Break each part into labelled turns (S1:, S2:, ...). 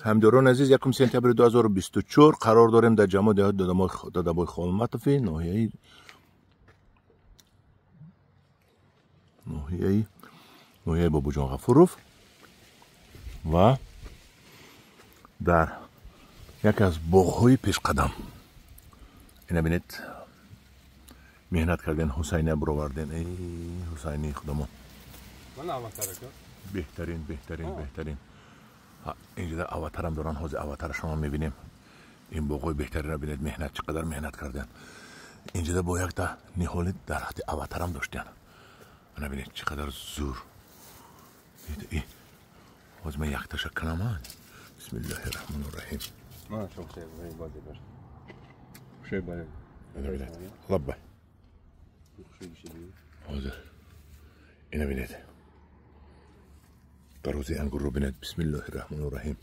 S1: همداران عزیز، 1 سپتامبر 2024 قرار داریم در جمع دهات دادابای خالمطفی ناحیه بابو جان غفوروف و در یکی از باغ‌های پیشقدم. اینا ببینید مهنت کردن، حسینی برآوردن. ای حسینی خودمون بهترین اینجا اواتر هم دارن. حوض اواتر شما میبینیم. این باغ‌های بهترین رو ببینید مهنت چقدر مهنت کردن. اینجا با یک تا نهال درخت اواتر هم داشتن. انا ببینید چقدر زور. این حوض من یک تاشک کنم. بسم الله الرحمن الرحیم.
S2: ما شو شيء بازی باشه. شيء باشه.
S1: انا ببینید لبه. حاضر. اینا ببینید. قروزی انگور رو ببینید. بسم الله الرحمن الرحیم.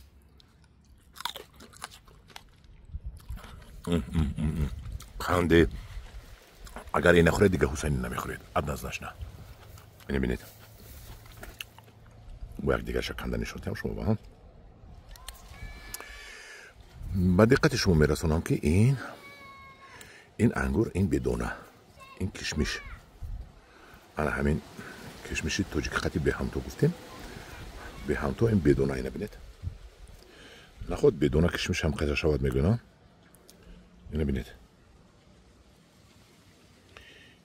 S1: خنده. اگر این نخورید دیگه حسینی نمیخورید. ادنازش نه. اینو ببینید. با یک دیگه شکنده نشونتیم شما با هم. با دقت شما میرسونم که این انگور، این بدونه، این کشمش، انا همین کشمشی تاجیک خطی به هم تو گفتیم. به هم تو این بدونه اینو ببینید. نخود بدونه کشمش هم قضا شود میگنم. اینو ببینید.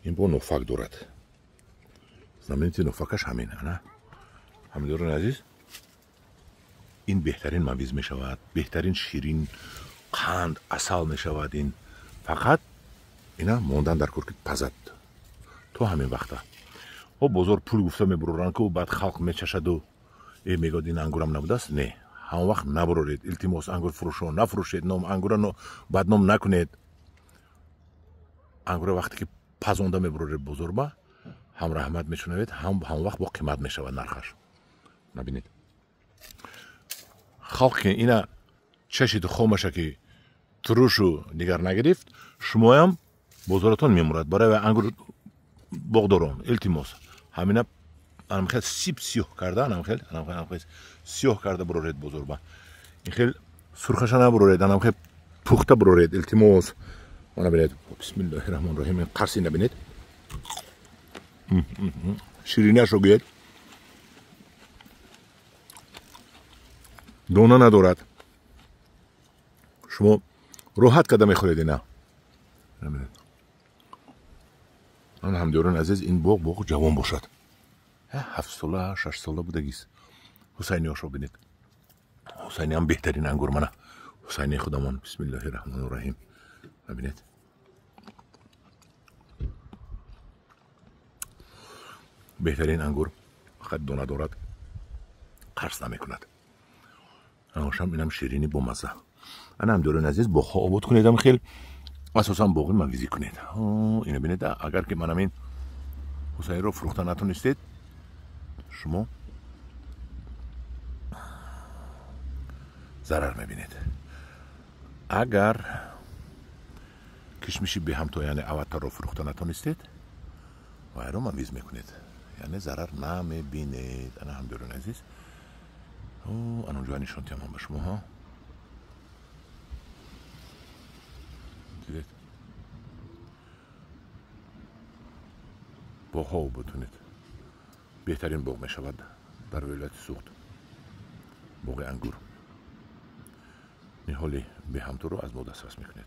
S1: این با نفق دارد. زمینی نفقش همین نه. همین دارون عزیز. این بهترین مویز می شود، بهترین شیرین قند عسل می شود. این فقط اینا موندن در کرک پزد تو همین وقته. و بزرگ پول گفته می برورن که بعد خلق می چشد و میگاد این انگورم نبوده است. نه، هم وقت نبرورید. التماس انگور فروشو نفروشید. نام انگور رو بدنام نکنید. انگور وقتی که پزونده می برورید بزرگ با هم رحمت می شنوید، هم وقت با قیمت می شود نرخش. نبینید خلق که اینا چشید خامشه که تروشو دیگر نگرفت، شما هم بازارتون میمورد. برای انگور باغداران التماس همینا انم خیلی سیب سیاه کرده، انم خیلی سیاه کرده برورید بزرگ با این خیلی سرخش نبرورید، انم خیلی پخته برورید التماس. انا ببینید بسم الله الرحمن الرحیم. این قرصی نبینید شیرینیش رو گید دونه ندارد. شما راحت قدم میخورید. اینا من هم دیارون عزیز این باغ جوان باشد. 7 ساله 6 ساله بودگیست. حسینی هاشو بینید. حسینی هم بهترین انگور منه. حسینی خودمان. بسم الله الرحمن الرحیم. ببینید بهترین انگور فقط دونه دارد، قرص نمیکند. انگورشم اینم شیرینی با مزه. انا هم دارون عزیز باغ آباد کنید. هم خیلی اساسا باغی مویزی کنید. اینو ببینید. اگر که منم این حسینی رو فروختن نتونستید، شما ضرر میبینید. اگر کشمشی به هم تو یعنی اواتر رو فروختن نتونستید و رو مویز میکنید، یعنی ضرر نمیبینید. انا هم دارون عزیز. انا اونجا نشونتیم هم به شما ها. دیدید باغ ها بتونید. بهترین باغ می شود در ولایت سوخت. باغ انگور نهالی به هم تو رو از ما دسترس میکنید.